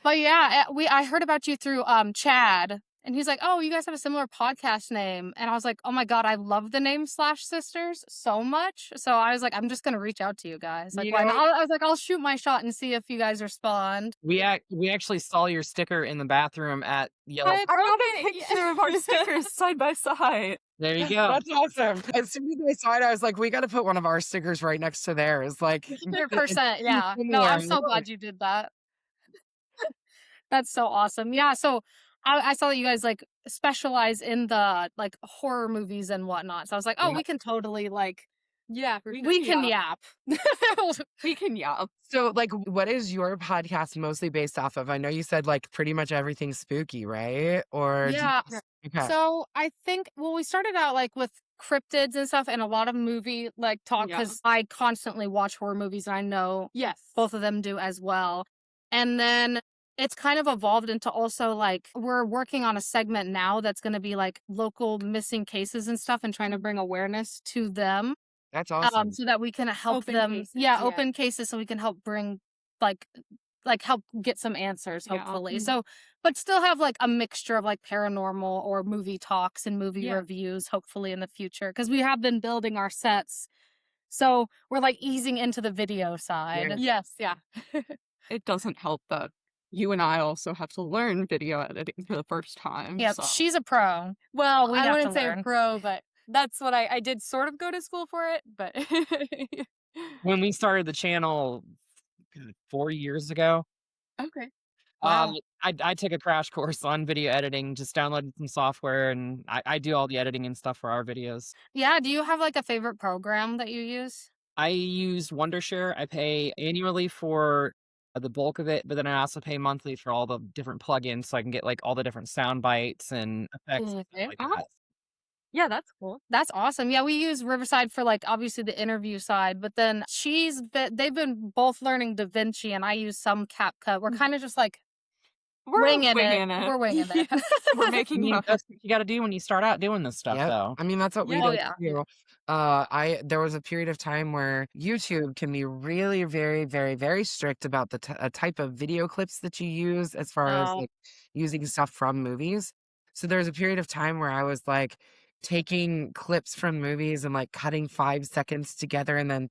But yeah, I heard about you through Chad, and he's like, "Oh, you guys have a similar podcast name," and I was like, "Oh my god, I love the name Slash Sisters so much." So I was like, "I'm just gonna reach out to you guys. Like, You why know, not?" I was like, "I'll shoot my shot and see if you guys respond." we actually saw your sticker in the bathroom at Yellow. I got a picture of our stickers side by side. There you go. That's awesome. As soon as I saw it, I was like, we got to put one of our stickers right next to theirs. Like, 100%. Yeah. No, I'm so glad you did that. That's so awesome. Yeah. So I saw that you guys like specialize in the like horror movies and whatnot. So I was like, oh, Yeah. we can totally like Yeah, we can yap. we can yap. So, like, what is your podcast mostly based off of? I know you said like pretty much everything's spooky, right? Or Yeah. okay. So I think we started out like with cryptids and stuff and a lot of movie like talk Yeah. because I constantly watch horror movies and I know Yes. both of them do as well. And then it's kind of evolved into also like we're working on a segment now that's going to be like local missing cases and stuff and trying to bring awareness to them. That's awesome. So that we can help Open them. cases, Yeah, yeah. open cases so we can help bring like help get some answers Yeah. hopefully. So but still have like a mixture of like paranormal or movie talks and movie Yeah. reviews hopefully in the future because we have been building our sets. So we're like easing into the video side. Yes, yeah. It doesn't help that you and I also have to learn video editing for the first time. Yep, so. she's a pro. Well, we I have to wouldn't say learn. pro, but that's what I did sort of go to school for it, but When we started the channel 4 years ago, okay. Wow. I took a crash course on video editing, just downloaded some software, and I do all the editing and stuff for our videos. Yeah, do you have like a favorite program that you use? I use Wondershare. I pay annually for the bulk of it, but then I also pay monthly for all the different plugins so I can get like all the different sound bites and effects and stuff like that. Yeah, that's cool. That's awesome. Yeah, we use Riverside for like obviously the interview side, but then they've been both learning DaVinci and I use some CapCut. We're kind of just like We're winging it. it. We're winging it. We're I making mean, up. that's what you got to do when you start out doing this stuff, Yep. though. I mean, that's what we Oh, did yeah. too. There was a period of time where YouTube can be really very, very, very strict about the type of video clips that you use as far as Oh. like using stuff from movies. So there was a period of time where I was like taking clips from movies and like cutting 5 seconds together and then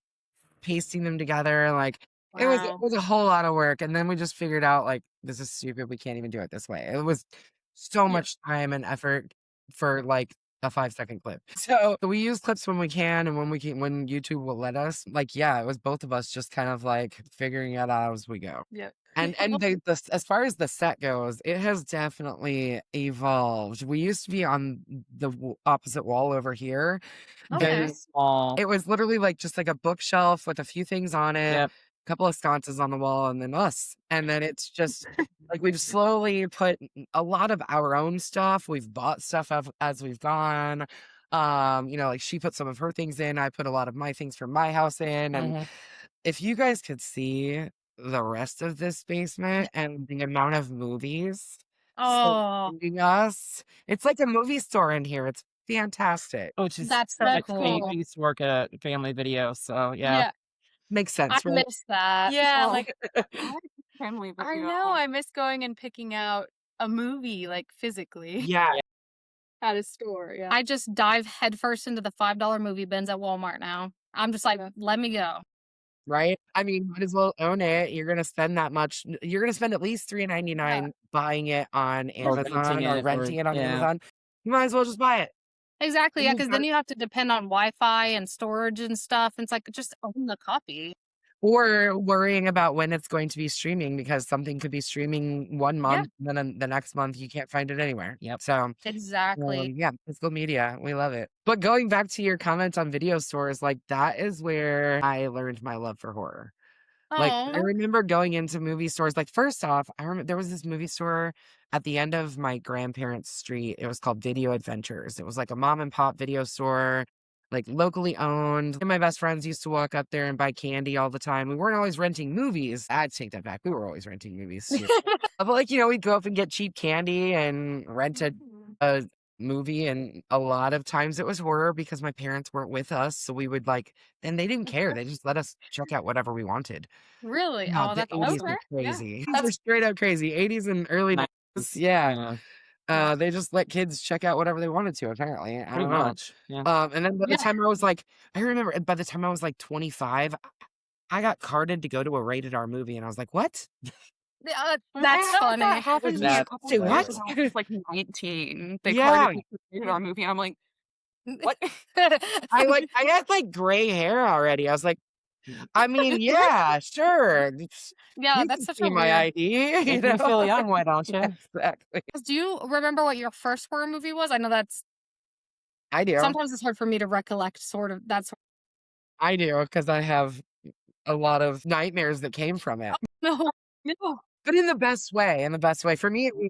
pasting them together. Like it Wow. was a whole lot of work. And then we just figured out like this is stupid. We can't even do it this way. It was so much time and effort for like a 5 second clip. So we use clips when we can and when YouTube will let us. Like, yeah, it was both of us just kind of like figuring it out as we go. Yeah. And as far as the set goes, it has definitely evolved. We used to be on the opposite wall over here. Okay. Very small. It was literally like just like a bookshelf with a few things on it, Yep. a couple of sconces on the wall, and then us. And then it's just like we've slowly put a lot of our own stuff. We've bought stuff as we've gone. Like she put some of her things in. I put a lot of my things from my house in. And if you guys could see the rest of this basement and the amount of movies Oh, surrounding us, it's like a movie store in here. It's fantastic. Which is that's so like cool. we used to work at a family video, so yeah. Makes sense, I right? miss that. Yeah, Oh. like I know I miss going and picking out a movie like physically Yeah. at a store. Yeah. I just dive headfirst into the $5 movie bins at Walmart now. I'm just like, let me go. Right? I mean, might as well own it. You're gonna spend that much. You're gonna spend at least $3.99 buying it on Amazon or renting it on Amazon. You might as well just buy it. Exactly. Yeah, You because got then you have to depend on Wi-Fi and storage and stuff. It's like just own the copy. Or worrying about when it's going to be streaming because something could be streaming 1 month and then the next month you can't find it anywhere. Yep. So Exactly. yeah, physical media. We love it. But going back to your comment on video stores, like that is where I learned my love for horror. Like I Oh, remember going into movie stores. Like first off, I remember there was this movie store at the end of my grandparents' street. It was called Video Adventures. It was like a mom and pop video store, like locally owned. And my best friends used to walk up there and buy candy all the time. We weren't always renting movies. I'd take that back. We were always renting movies too. But like, we'd go up and get cheap candy and rent a movie, and a lot of times it was horror because my parents weren't with us, so we would and they didn't care. They just let us check out whatever we wanted. Really? Yeah, Oh, the that's 80s awesome. Okay, were yeah. crazy. 80s were That's straight up crazy. 80s and early 90s. Yeah. Yeah, They just let kids check out whatever they wanted to, apparently. I pretty don't know. much. Yeah. And then by the yeah. time I remember by the time I was like 25, I got carded to go to a rated R movie, and I was like, "What?" That's That funny. happened to me a That's couple Say of years what? ago when I was, like, 19. They Yeah. carded me for a rated R movie, and I'm like, "What?" I had like gray hair already. I was like, I mean, yeah, sure. Yeah, You that's can such see a my weird. ID, you If you know? feel young, why don't you? Exactly. Do you remember what your first horror movie was? I know that's I do. sometimes it's hard for me to recollect sort of that sort. I do because I have a lot of nightmares that came from it, No, no. but in the best way. In the best way. For me, it was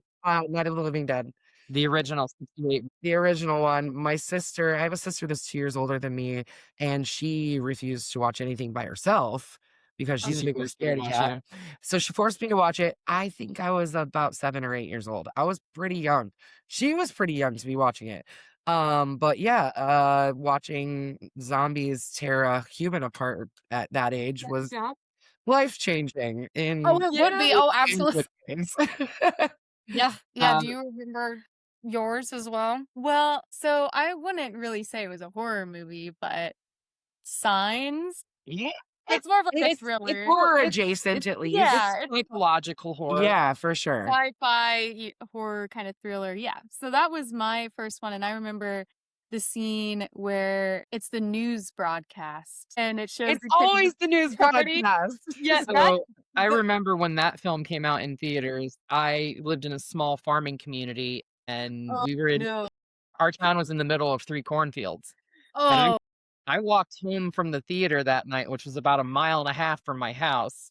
Night of the Living Dead. The original 68. The original one. My sister, I have a sister that's 2 years older than me, and she refused to watch anything by herself because Oh, she's a She bigger forced you to scaredy watch cat. it. So she forced me to watch it. I think I was about 7 or 8 years old. I was pretty young. She was pretty young to be watching it. But yeah, watching zombies tear a human apart at that age was Yeah. life-changing Oh, in it would be. Oh, absolutely. good ways. Yeah, yeah. Um, Do you remember yours as well? Well, so I wouldn't really say it was a horror movie, but Signs. Yeah. It's more of like a It's thriller. horror It's adjacent at least. yeah, it's psychological horror. Yeah, for sure. sci-fi horror kind of thriller. Yeah. So that was my first one, and I remember the scene where it's the news broadcast and it shows It's the kids always the news party. broadcast. Yeah, So that I the- remember when that film came out in theaters, I lived in a small farming community and oh we were in no. our town was in the middle of 3 cornfields. And Oh, I walked home from the theater that night, which was about a mile and a half from my house,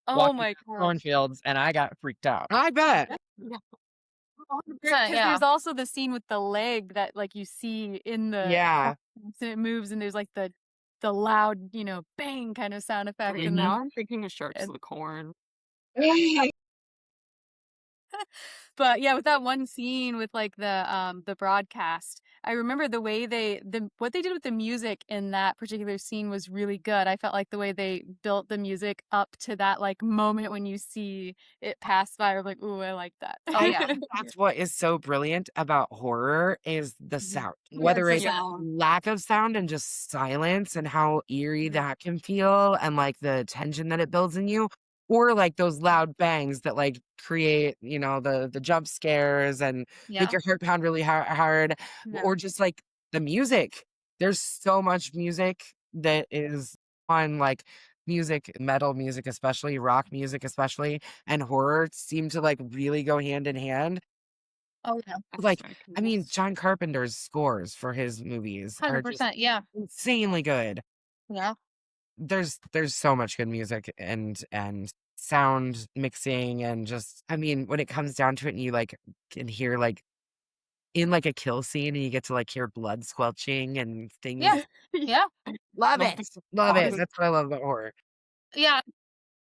Oh walking my through gosh. cornfields, and I got freaked out. I bet. Yeah. 100%, Because yeah. there's also the scene with the leg that like you see in the Yeah. podcast and it moves and there's like the loud, bang kind of sound effect and Now then I'm thinking of Sharks of the Corn. but yeah, with that one scene with like the broadcast, I remember the way what they did with the music in that particular scene was really good. I felt like the way they built the music up to that like moment when you see it pass by, I was like, ooh, I like that. Oh, yeah. That's what is so brilliant about horror is the sound. Yes, Whether the it's sound. lack of sound and just silence and how eerie that can feel and like the tension that it builds in you, or like those loud bangs that like create, the jump scares and Yeah. make your heart pound really hard, Yeah. or just like the music. There's so much music that is on like music, metal music, especially rock music, especially, and horror seem to like really go hand in hand. Oh, yeah. Like, Aspect I mean, rules. John Carpenter's scores for his movies are just 100%, yeah. insanely good. Yeah. There's so much good music and sound mixing and just, I mean, when it comes down to it and you like can hear like in like a kill scene and you get to like hear blood squelching and things. Yeah. Yeah. Love Love it. it. Love it. Awesome. That's what I love about horror. Yeah.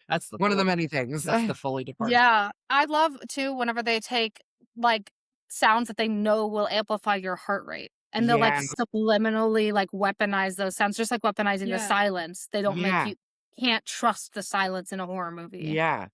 That's the One of the Foley- many things. That's the Foley department. Yeah. I love too whenever they take like sounds that they know will amplify your heart rate. And they'll like Yeah. subliminally like weaponize those sounds, just like weaponizing the Yeah. silence. They don't Yeah. make you can't trust the silence in a horror movie. Yeah.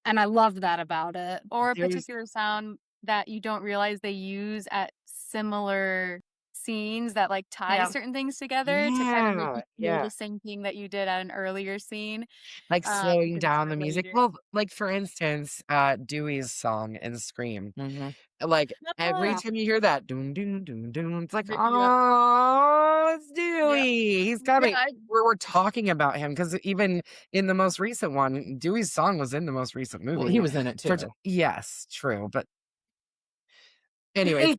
And I love that about it. Or a There was- particular sound that you don't realize they use at similar scenes that like tie Yeah. certain things together to kind of make you feel Yeah. the same thing that you did at an earlier scene. Like slowing because it's down the music. related. Well, like for instance, Dewey's song in Scream. Mhm. Like every Yeah. time you hear that doom doom doom doom, it's like, Yeah. oh, it's Dewey. He's coming. Yeah, We're talking about him because even in the most recent one, Dewey's song was in the most recent movie. Well, he was in it too. Yes, true. But anyways,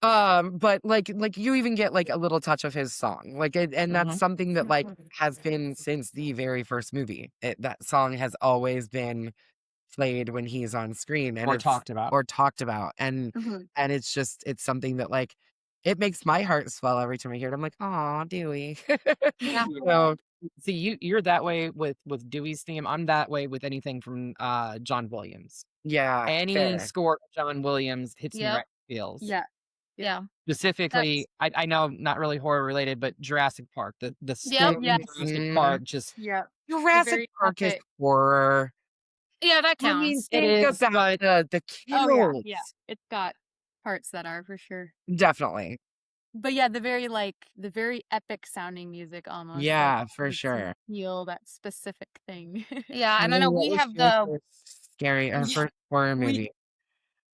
but like you even get like a little touch of his song, like and that's Mhm. something that like has been since the very first movie. That song has always been played when he's on screen and Or it's talked about. or talked about, and Mhm. it's just it's something that like it makes my heart swell every time I hear it. I'm like, oh, Dewey. Yeah. So See, you're that way with Dewey's theme. I'm that way with anything from John Williams. yeah, Any fair. score of John Williams hits me Yep. right in the feels. Yeah. Yeah. Specifically, I know not really horror related, but Jurassic Park. The Yep. story in Yes. Jurassic Park just Yeah. Jurassic very Park is epic. horror. Yeah, that I mean, counts. it think is, about but the Oh yeah, kills. yeah. It's got parts that are for sure. Definitely. But yeah, the very epic sounding music almost. Yeah, for makes you sure. feel that specific thing. Yeah, and I Shannon, know what we was have your the first scary or Yeah, first horror we movie?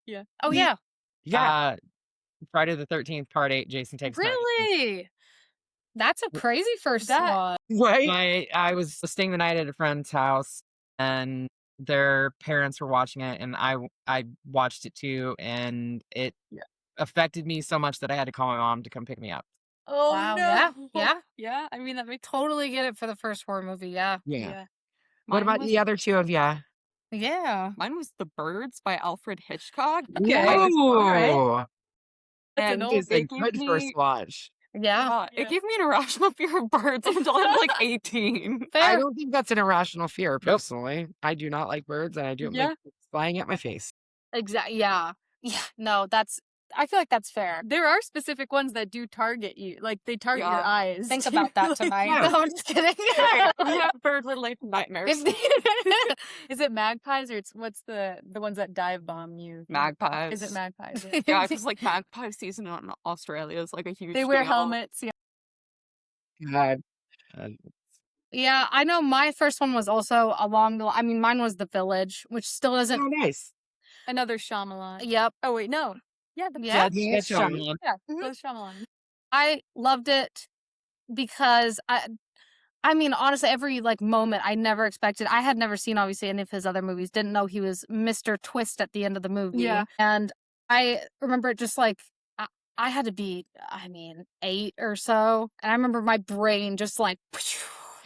yeah. oh Me yeah. Yeah, uh, Friday the 13th, Part 8, Jason Takes Manhattan. Really? That's a crazy first That one. right? I was staying the night at a friend's house, and their parents were watching it, and I watched it too, and it Yeah. affected me so much that I had to call my mom to come pick me up. Oh Wow, yeah, no. yeah. Yeah, I mean that makes Totally get it for the first horror movie, yeah. Yeah. yeah. What Mine about was the other two of ya? Yeah. mine was The Birds by Alfred Hitchcock. Okay. I was Ooh, That's an and old is a it gave good first me watch. Yeah. yeah, Yeah. it gave me an irrational fear of birds until I was like 18. I Fair. don't think that's an irrational fear, Nope. personally. I do not like birds, and I don't like Yeah. birds flying at my face. Exactly. Yeah. Yeah. No, I feel like that's fair. There are specific ones that do target you. Like they target your Yeah. eyes. Think too. about that Like, tonight. Yeah. No, I'm just kidding. I have bird-related nightmares. Is it magpies or what's the ones that dive bomb you? Magpies. Is it magpies? Yeah, because like magpie season in Australia is like a huge They wear deal. helmets. Yeah. God. Yeah, I know my first one was also I mean, mine was The Village, which still Oh, isn't. nice. Another Shyamalan. Yep. Oh wait, no. Yeah, Yeah. Yeah, That's Sean. Shyamalan. yeah, Mhm. both Shyamalan. I loved it because I mean, honestly, every like moment I never expected. I had never seen obviously any of his other movies. Didn't know he was Mr. Twist at the end of the movie. Yeah. And I remember it just like I had to be, I mean, 8 or so, and I remember my brain just like.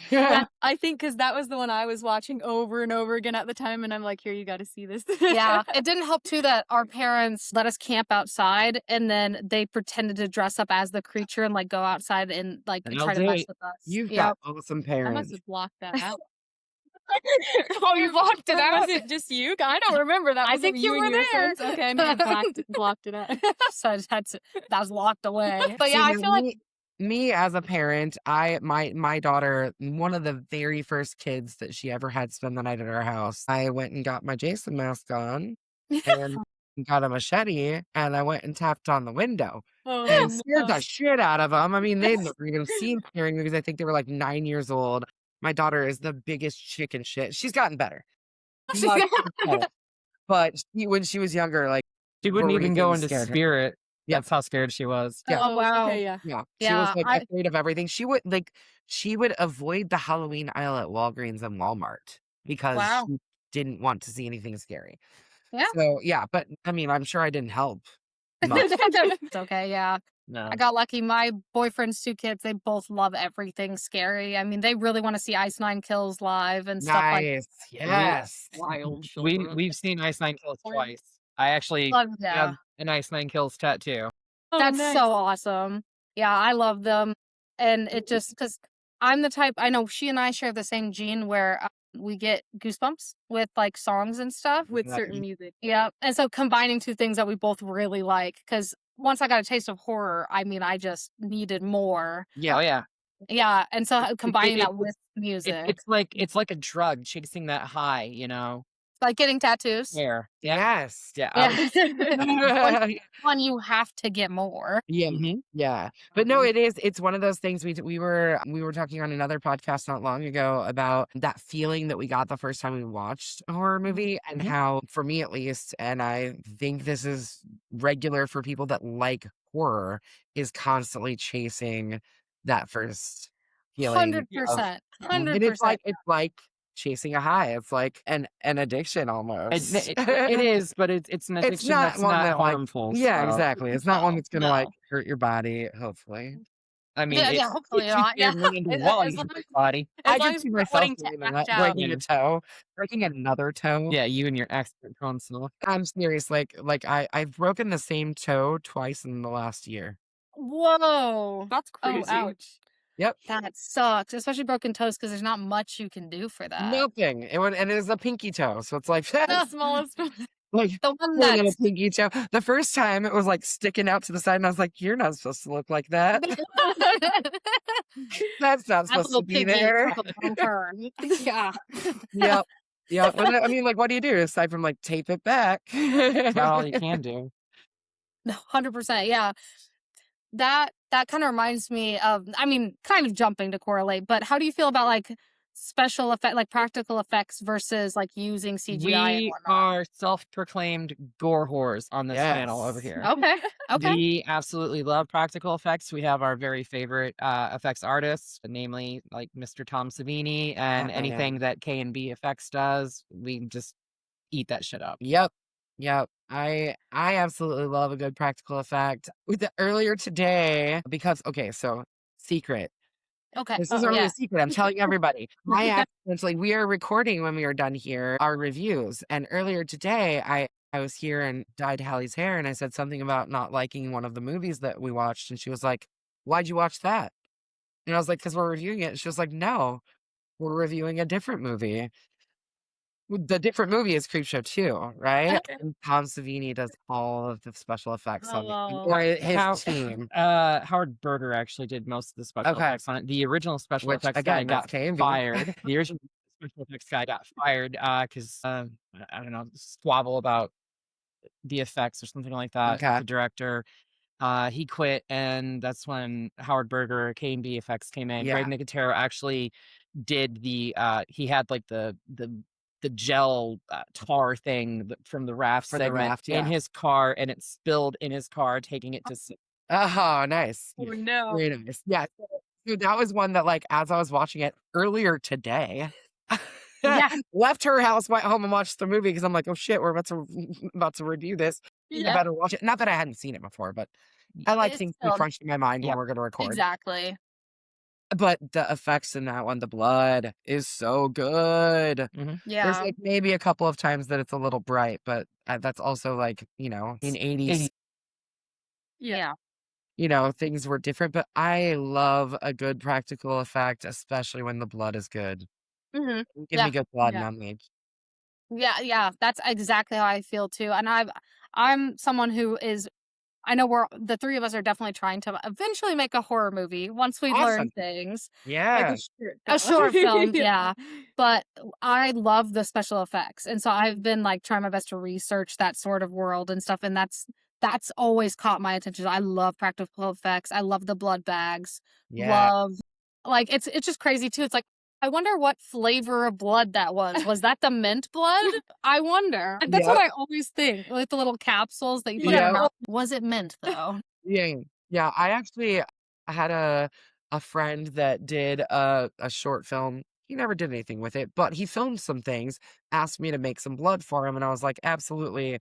Yeah, I think because that was the one I was watching over and over again at the time, and I'm like, here, you got to see this. Yeah, it didn't help too that our parents let us camp outside, and then they pretended to dress up as the creature and like go outside and like And try to LD. mess with us. You've Yep. got awesome I must parents. have blocked that out. Oh, you blocked it out. Was it just you? I don't remember that. I Was it think you and were your there. friends? Okay, I may have blocked it out. So I just had to, that was locked away. But See, yeah, I now feel like me as a parent, my daughter, one of the very first kids that she ever had spend the night at our house, I went and got my Jason mask on and got a machete, and I went and tapped on the window Oh, and scared no. the shit out of them. I mean, they'd never even seen scary movies. I think they were like 9 years old. My daughter is the biggest chicken shit. She's gotten better. Much better. But when she was younger, like, She wouldn't even go everything into scared her. spirit. Yeah. That's how scared she was. Yeah. Oh, wow. Okay, yeah. Yeah, she Yeah, was like I- afraid of everything. She would avoid the Halloween aisle at Walgreens and Walmart because Wow. she didn't want to see anything scary. Yeah. So yeah, but I mean, I'm sure I didn't help much. It's okay, yeah. No. I got lucky. My boyfriend's 2 kids, they both love everything scary. I mean, they really want to see Ice Nine Kills live and stuff like Nice. Yes. Wild children. We've seen Ice Nine Kills twice. I actually love. Yeah. have an Ice Nine Kills tattoo. Oh, That's nice. so awesome. Yeah, I love them. And it just because I'm the type, I know she and I share the same gene where we get goosebumps with like songs and stuff. With Yeah. certain music. Yeah. And so combining 2 things that we both really like, because once I got a taste of horror, I mean, I just needed more. Yeah. Oh yeah. Yeah. And so combining that it's- with music, It's like a drug, chasing that high, you know. like getting tattoos. Where? Yes. Yeah. Yeah. One, you have to get more. Yeah. Mhm. Yeah. But no, it's one of those things we were talking on another podcast not long ago about that feeling that we got the first time we watched a horror movie and Mhm. how, for me at least, and I think this is regular for people that like horror, is constantly chasing that first feeling. 100%. And 100%. it's like chasing a high. It's like an addiction almost. It is, but it's an addiction not that's one not that, like- harmful. Yeah, so, exactly. It's not one that's gonna like No. hurt your body, hopefully. I mean, Yeah, it, yeah, hopefully it not. Yeah. run into a As- wall as and long hurt as- your body. As I long could as see you're myself wanting doing to that, act out. breaking a toe, breaking another toe. Yeah, you and your accident console. I'm serious. Like I've broken the same toe twice in the last year. Whoa. That's Oh, crazy. ouch. Yep. That sucks, especially broken toes because there's not much you can do for that. Nothing. And it was a pinky toe, so it's like The smallest one. Like, The one poor little that's pinky toe. The first time it was like sticking out to the side, and I was like, "You're not supposed to look like that. That's not that supposed to little be piggy there." took a wrong turn. Yeah. Yep. Yep. But I mean, like, what do you do aside from like tape it back? That's about all you can do. No, 100%, yeah. That kinda reminds me of, I mean, kind of jumping to correlate, but how do you feel about, like, special effect, like, practical effects versus, like, using CGI and We whatnot? are self-proclaimed gore whores on this channel over Yes. here. Okay, okay. We absolutely love practical effects. We have our very favorite effects artists, namely like Mr. Tom Savini, and Oh yeah. anything that K&B Effects does, we just eat that shit up. Yep. Yep. I absolutely love a good practical effect. With the earlier today, because okay, so secret. Okay. This isn't Uh-oh. really a Yeah. secret. I'm telling everybody. I accidentally we are recording when we are done here our reviews. And earlier today, I was here and dyed Hallie's hair, and I said something about not liking one of the movies that we watched, and she was like, "Why'd you watch that?" And I was like, "Because we're reviewing it." She was like, "No, we're reviewing a different movie." The different movie is Creepshow 2, right? And Tom Savini does all of the special effects on it, Oh. or his How- team. Howard Berger actually did most of the special Okay. effects on it. The original special Which, effects guy again, that's got K&B. fired. The original special effects guy got fired because I don't know, squabble about the effects or something like that with Okay. the director. He quit, and that's when Howard Berger, K&B Effects came in. Yeah. Greg Nicotero actually did the he had like the gel tar thing from the raft For the segment raft, in yeah. his car, and it spilled in his car, taking it to Oh, nice. Oh no. Very nice. Yeah. So that was one that, like, as I was watching it earlier today, Yeah. left her house, went home and watched the movie because I'm like, oh shit, we're about to review this. I Yeah. better watch it. Not that I hadn't seen it before, but I like It's things to be still fresh in my mind when Yep. we're gonna record. exactly. But the effects in that one, the blood is so good. There's Yeah. like maybe a couple of times that it's a little bright, but that's also like, in 80s, Yeah. things were different. But I love a good practical effect, especially when the blood is good. Mhm. Give Yeah. me good blood Yeah. and I'm like, Yeah, yeah, that's exactly how I feel too, and I'm someone who is, I know we're the 3 of us are definitely trying to eventually make a horror movie once we learn awesome. things. Like Yeah. a short A film. short film, yeah, but I love the special effects, and so I've been, like, trying my best to research that sort of world and stuff, and that's always caught my attention. I love practical effects, I love the blood bags, Yeah. love, like, it's just crazy too, it's like, I wonder what flavor of blood that was. Was that the mint blood? I wonder. That's what Yep. I always think, like the little capsules that you put in Yep. your mouth. Was it mint though? Yeah. Yeah. I had a friend that did a short film. He never did anything with it, but he filmed some things, asked me to make some blood for him, and I was like, absolutely,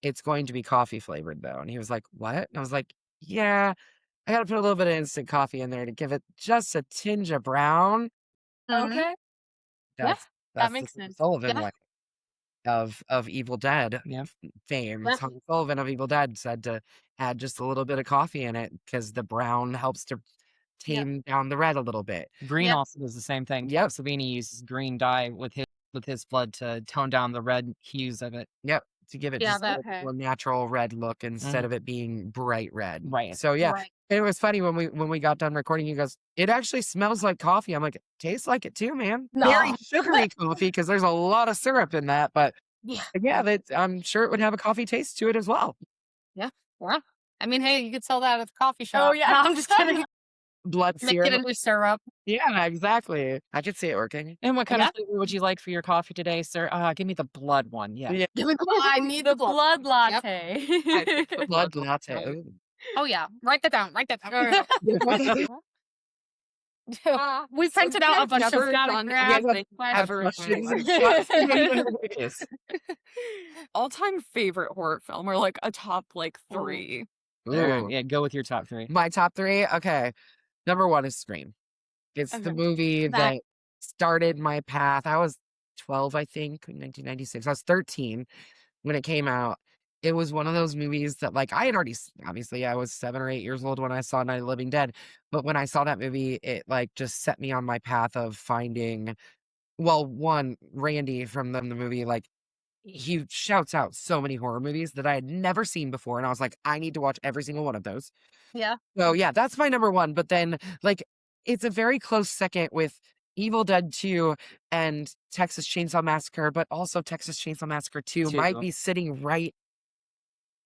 it's going to be coffee flavored though. And he was like, what? And I was like, yeah, I gotta put a little bit of instant coffee in there to give it just a tinge of brown. Mhm. Okay. Yeah, That's that the makes Tom sense. Sullivan Yeah. way of Evil Dead Yeah. fame. Yeah. Tom Sullivan of Evil Dead said to add just a little bit of coffee in it because the brown helps to Yep. tame down the red a little bit. Green Yep. also does the same thing. Yep. Savini uses green dye with his blood to tone down the red hues of it. Yep. To give it Yeah, just a that Okay. more natural red look instead Mhm. of it being bright red. Right. So yeah. right. It was funny when we got done recording. He goes, "It actually smells like coffee." I'm like, "It tastes like it too, man." Very No. sugary coffee because there's a lot of syrup in that. But Yeah. yeah, I'm sure it would have a coffee taste to it as well. Yeah. I mean, hey, you could sell that at the coffee shop. Oh yeah. No, I'm just kidding. Blood Make it syrup. into syrup. Yeah, exactly. I could see it working. And what kind Yeah. of flavor would you like for your coffee today, sir? Give me the blood one. Yeah. Yeah. I need The the blood. blood Yep. latte. Blood latte. Ooh. Oh yeah, write that down. Write that down. We So printed you out a have bunch of never gotta done grab anything Have ever questions again. and thoughts? All-time favorite horror film or like a top like Ooh. 3. Ooh. Yeah, go with your top 3. My top 3? Okay. Number 1 is Scream. It's the Okay. movie That that started my path. I was 12, I think, in 1996. I was 13 when it came out. It was one of those movies that, like, I had already obviously, I was 7 or 8 years old when I saw Night of the Living Dead, but when I saw that movie, it, like, just set me on my path of finding well, 1, Randy from the movie, like, he shouts out so many horror movies that I had never seen before, and I was like, I need to watch every single one of those. Yeah. So yeah, that's my number one. But then like it's a very close second with Evil Dead 2 and Texas Chainsaw Massacre, but also Texas Chainsaw Massacre 2 might Too. be sitting right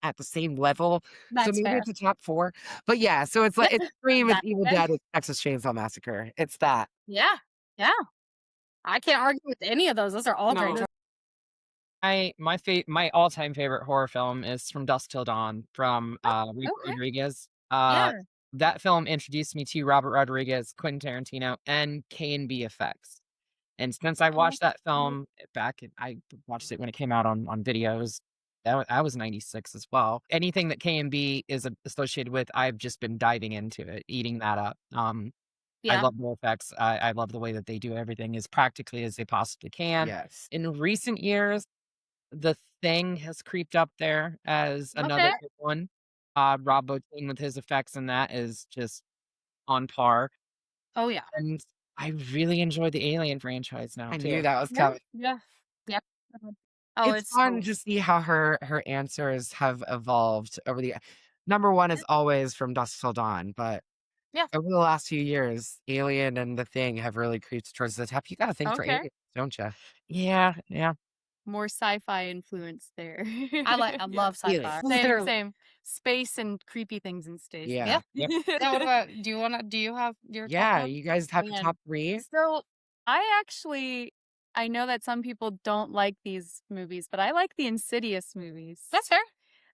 at the same level. So That's maybe fair. it's a top 4. But yeah, so it's like it's Scream, it's That's Evil fair. Dead, it's Texas Chainsaw Massacre. It's that. Yeah. Yeah. I can't argue with any of those. Those are all great. No. My all-time favorite horror film is From Dusk Till Dawn from Rico Okay. Rodriguez. Yeah. That film introduced me to Robert Rodriguez, Quentin Tarantino, and K&B effects. And since I watched that film I watched it when it came out on videos. I was 96 as well. Anything that K&B is associated with, I've just been diving into it, eating that up. I Yeah. love their effects. I love the way that they do everything as practically as they possibly can. Yes. In recent years, The Thing has creeped up there as another Okay. good one. Rob Bottin with his effects and that is just on par. Oh yeah. And I really enjoy the Alien franchise now I too. knew that was Yeah. coming. Yeah. Yep. Oh, It's it's fun so to see how her answers have evolved over the number one is always From Dusk Till Dawn, but Yeah. over the last few years, Alien and The Thing have really creeped towards the top. You gotta think for Okay. aliens, don't you? Yeah. More sci-fi influence there. I Yeah. love Really? sci-fi. Same, Literally. same. Space and creepy things in space. Yeah. Yeah. Yep. Yeah, what about do you have your top Yeah, one? you guys have your Man. top 3? So I know that some people don't like these movies, but I like the Insidious movies. That's fair.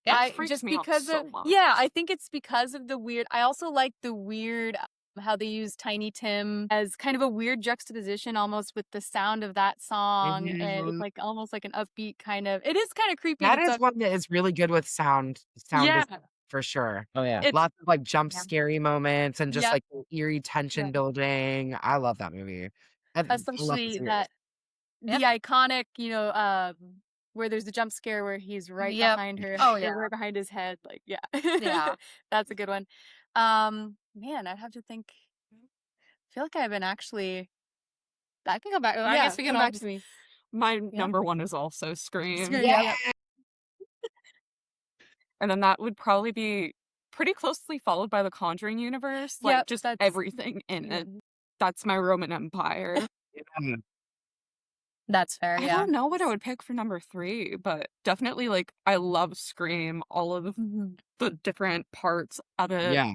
Yeah. I freaks just me out because so of much. yeah, I think it's because of the weird. I also like the weird how they use Tiny Tim as kind of a weird juxtaposition almost with the sound of that song, and it's Mhm. like almost like an upbeat kind of. It is kind of creepy in That is itself. one that is really good with sound Yeah, design, for sure. Oh yeah. it's Lots of, like, jump Yeah. scary moments and just, yep, like, eerie tension yep. building. I love that movie. I love the Especially series. that Yeah. the iconic, where there's the jump scare where he's right Yep. behind her, Oh or yeah. right behind his head. Like, yeah, Yeah. that's a good one. Man, I'd have to think. I feel like I've been actually. I can go back. I Yeah, guess we can come all back just to me. My yeah. number one is also Scream. Scream. Yeah. Yep. And then that would probably be pretty closely followed by the Conjuring universe. Like Yep. just That's everything in yeah. it. That's my Roman Empire. Yeah. That's fair, I yeah. don't know what I would pick for number 3, but definitely like I love Scream, all of Mhm. the different parts of it. Yeah.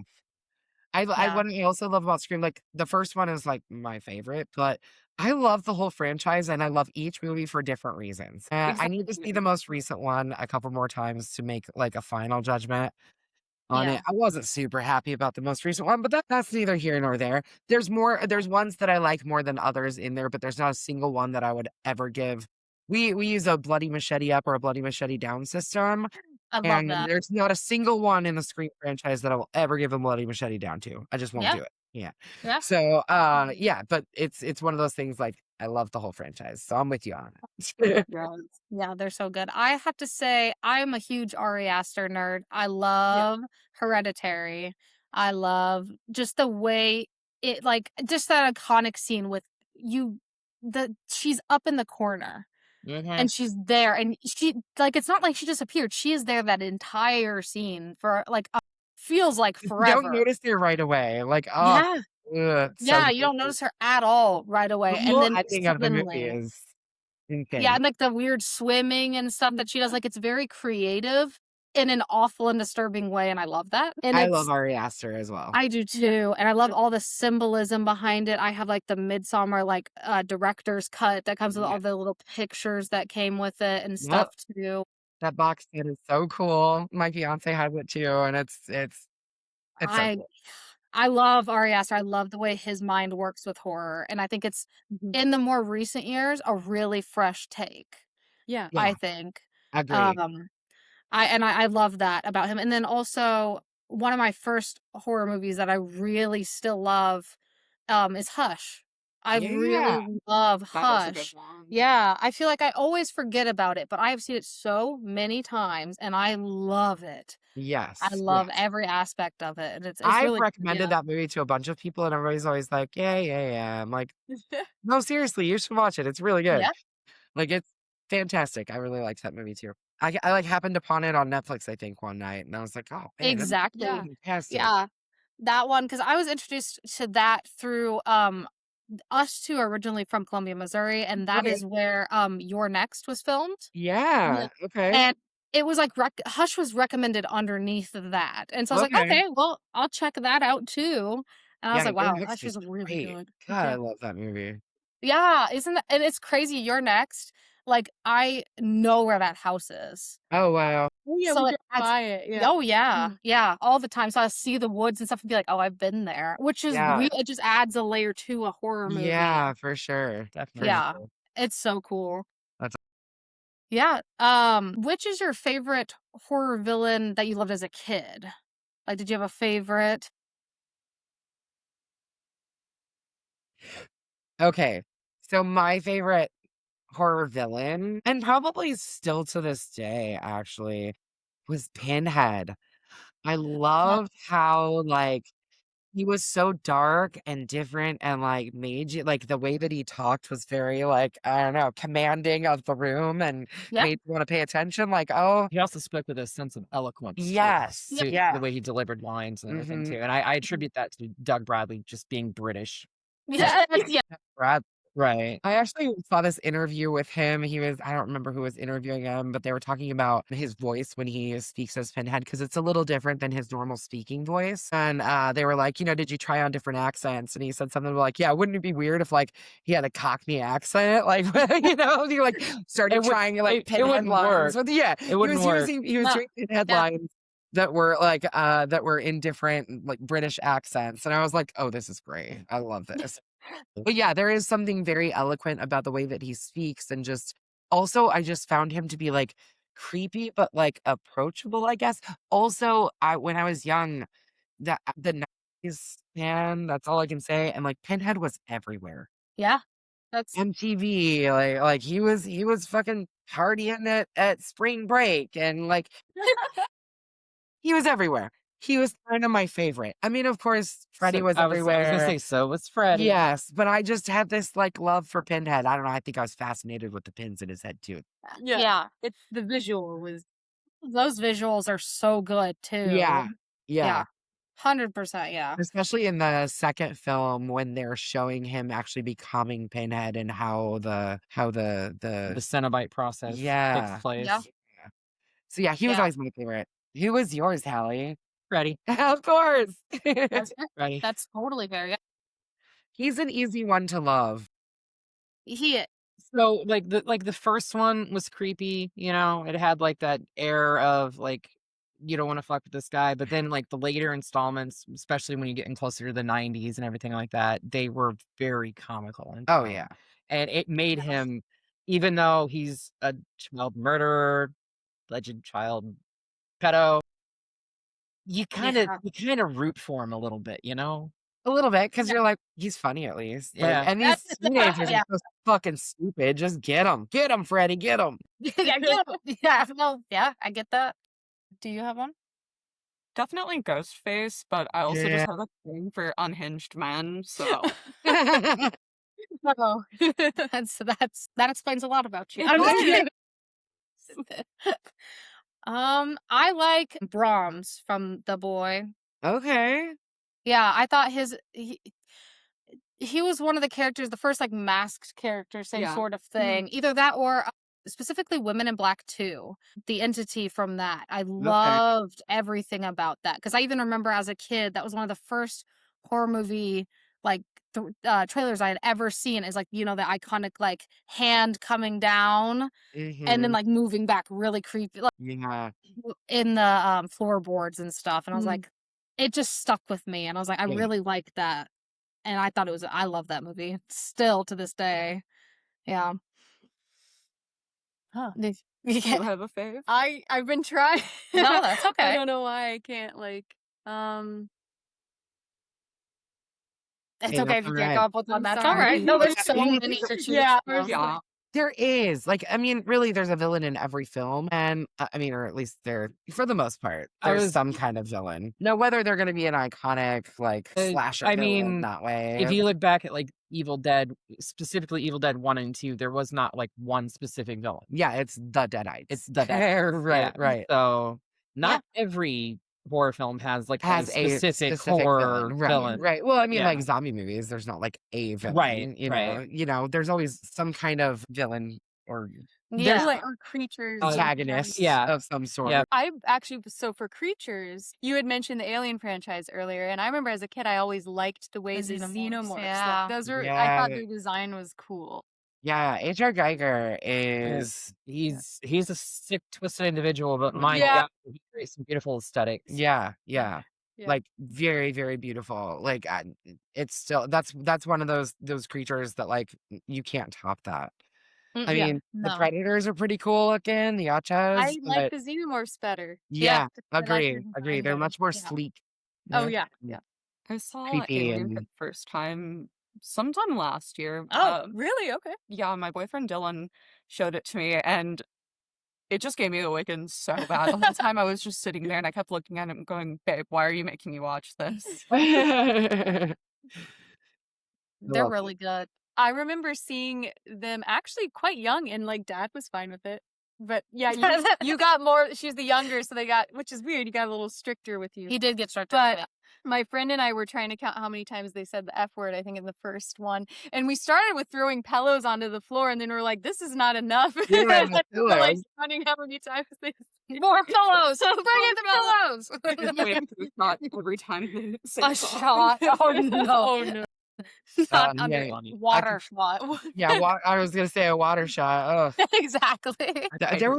Yeah. What I also love about Scream, like, the first one is, like, my favorite, but I love the whole franchise, and I love each movie for different reasons. I need to see the Exactly. most recent one a couple more times to make, like, a final judgment on Yeah. it. I wasn't super happy about the most recent one, but that's neither here nor there. There's ones that I like more than others in there, but there's not a single one that I would ever give. We use a bloody machete up or a bloody machete down system, I love and that. there's not a single one in the Scream franchise that I will ever give a bloody machete down to. I just won't Yeah. do it. Yeah. Yeah. So, yeah, but it's one of those things, like, I love the whole franchise, so I'm with you on it. Yeah. Yeah, they're so good. I have to say, I'm a huge Ari Aster nerd. I Yeah. love Hereditary. I love just the way it just that iconic scene with you she's up in the corner Mhm. and she's there and she it's not like she just appeared. She is there that entire scene for feels like You don't forever. notice it right away, like, oh, Yeah. ugh, so Yeah, you don't good. notice her at all right away. The And whole then ending of the movie suddenly is yeah, insane. and the weird swimming and stuff that she does, it's very creative in an awful and disturbing way, and I love that. And I love Ari Aster as well. I do too, and I love all the symbolism behind it. I have the Midsummer director's cut that comes with Yeah. all the little pictures that came with it and Yep. stuff too. That box set is so cool. My fiance has it too, and it's so I cool. I love Ari Aster. I love the way his mind works with horror, and I think it's Mhm. in the more recent years a really fresh take. Yeah. Yeah, I think. agree. Um I love that about him. And then also one of my first horror movies that I really still love is Hush. I Yeah. really love That is a good Hush. one. Yeah, I feel like I always forget about it, but I have seen it so many times and I love it. I Yes, love yes. every aspect of it. And it's I've really recommended yeah. that movie to a bunch of people, and everybody's always like, "Yeah, yeah, yeah." I'm like, "No, seriously, you should watch it. It's really good." Yeah. Like, fantastic. I really liked that movie too. I like happened upon it on Netflix, I think, one night, and I was like, oh man, that's Exactly. Yeah. fantastic. Yeah. That one, because I was introduced to that through us two are originally from Columbia, Missouri, and that Okay. is where You're Next was filmed. Yeah. Okay. And it was like Hush was recommended underneath that. And so I was like, Okay. okay, well, I'll check that out too. And I was Yeah, like, You're wow, Next Hush is is really great. good. God, I love that movie. Yeah, isn't that, and it's crazy. You're Next. Like, I know where that house is. Oh wow. Oh, yeah, So we it drove adds, by it, yeah. oh yeah, yeah, all the time. So I see the woods and stuff and be like, oh, I've been there, which is Yeah. it just adds a layer to a horror movie. Yeah, for sure. Definitely. Yeah, it's so cool. That's Yeah. Which is your favorite horror villain that you loved as a kid? Like, did you have a favorite? okay. So my favorite horror villain, and probably still to this day, actually, was Pinhead. I loved how like he was so dark and different and like made you like the way that he talked was very like, I don't know, commanding of the room and Yeah. made you want to pay attention. Like, oh He also spoke with a sense of eloquence. yes. To Yeah. the way he delivered lines and everything Mhm. too. And I attribute that to Doug Bradley just being British. Yeah. Yeah. Brad. Right. I actually saw this interview with him. I don't remember who was interviewing him, but they were talking about his voice when he speaks as Pinhead because it's a little different than his normal speaking voice. And they were like, did you try on different accents? And he said something like, yeah, wouldn't it be weird if like he had a Cockney accent? Like, he like started trying like it Pinhead wouldn't lines. work. Yeah, It wouldn't work. He was No. doing Pinhead Yeah. lines that were like that were in different like British accents. And I was like, oh, this is great. I love this. But yeah, there is something very eloquent about the way that he speaks and just also I just found him to be like creepy but like approachable, I guess. Also, when I was young, the 90s man, that's all I can say. And like Pinhead was everywhere. Yeah. That's MTV, like he was fucking partying at spring break and like he was everywhere. He was kind of my favorite. I mean, of course, Freddy was I was everywhere. gonna say, so was Freddy. Yes, but I just had this like love for Pinhead. I don't know. I think I was fascinated with the pins in his head too. yeah. It's the visual was Those visuals are so good too. Yeah, yeah. 100%. Yeah. Especially in the second film when they're showing him actually becoming Pinhead and how the The Cenobite process Yeah. takes place. Yeah. so yeah, he was Yeah. always my favorite. Who was yours, Hallie? Freddy. Of course. That's fair. Freddy. That's totally fair. Yeah. He's an easy one to love. He So like the first one was creepy, it had like that air of like you don't want to fuck with this guy. But then like the later installments, especially when you get in closer to the 90s and everything like that, they were very comical and Oh fun. yeah. And it made Yes. him, even though he's a child murderer, alleged child pedo, you kind of root for him a little bit, A little bit, because Yeah. you're like, he's funny at least. Like, Yeah. and these That's- teenagers yeah. are so fucking stupid. Just get him. Get him, Freddy. Get him. yeah. No. Yeah. I get that. Do you have one? Definitely Ghostface, but I also Yeah. just have a thing for unhinged men, so Oh. That explains a lot about you. I like Brahms from The Boy. Okay. Yeah, I thought he was one of the characters, the first like masked character, same Yeah. sort of thing. Either that or specifically Women in Black 2, the entity from that. I loved everything about that because I even remember as a kid that was one of the first horror movie like trailers I had ever seen. Is like the iconic like hand coming down and then Mhm. like moving back, really creepy, like Yeah. in the floorboards and stuff. And I was Mhm. like, it just stuck with me, and I was like, I Yeah. really liked that. And I thought I love that movie still to this day. Yeah. Huh. do you have a fave? I've been trying. No, that's I okay. don't know why I can't like It's Hey, okay that's if you all can't right. come up with one. I'm That's sorry. all right. No, there's so Yeah. many situations. Yeah, though. Yeah. There is. Like, I mean, really, there's a villain in every film. And I mean, or at least there, for the most part, I there's was some kind of villain. Now, whether they're going to be an iconic, like, slasher I villain mean, that way. if you look back at like Evil Dead, specifically Evil Dead 1 and 2, there was not like one specific villain. Yeah, it's the Deadites. It's the Deadites. Right, Yeah. right. So not every horror film has like Has a specific specific horror villain. Right, villain. right. Well, I mean, Yeah. like zombie movies, there's not like a villain. Right, You right. know, there's always some kind of villain or There's Yeah. like or creatures. antagonist yeah. of some sort. Yeah. I actually so for creatures, you had mentioned the Alien franchise earlier, and I remember as a kid, I always liked the way the xenomorphs. yeah. Looked. Those were I Yeah. thought their design was cool. Yeah, H.R. Geiger is He's a sick, twisted individual, but my Yeah. God, he creates some beautiful aesthetics. yeah. Yeah. Like very, very beautiful. Like it's still that's one of those creatures that like you can't top that. I Yeah, mean, the no. predators are pretty cool looking, the Yachas. I like but the xenomorphs better. yeah, I like their agree. design They're better. much more Yeah. sleek. Oh yeah, yeah. I saw Creepy Alien for and- the first time sometime last year. Oh, really? Okay. Yeah, my boyfriend Dylan showed it to me, and it just gave me the wiggins so bad. The whole time I was just sitting there, and I kept looking at him, going, "Babe, why are you making me watch this?" They're Well, really good. I remember seeing them actually quite young, and like Dad was fine with it. But yeah, you got more. She's the younger, so they got, which is weird. You got a little stricter with you. He did get struck But down. my friend and I were trying to count how many times they said the F word, I think, in the first one. And we started with throwing pillows onto the floor, and then we're like, this is not enough. Yeah, the And we're like pillows. counting how many times they More pillows! Bring in the pillows! Wait, it's not every time they say A something. shot. Oh no. Oh no. Not yeah. under Funny. water shot. Yeah, I was gonna say a water shot. Oh. Exactly. There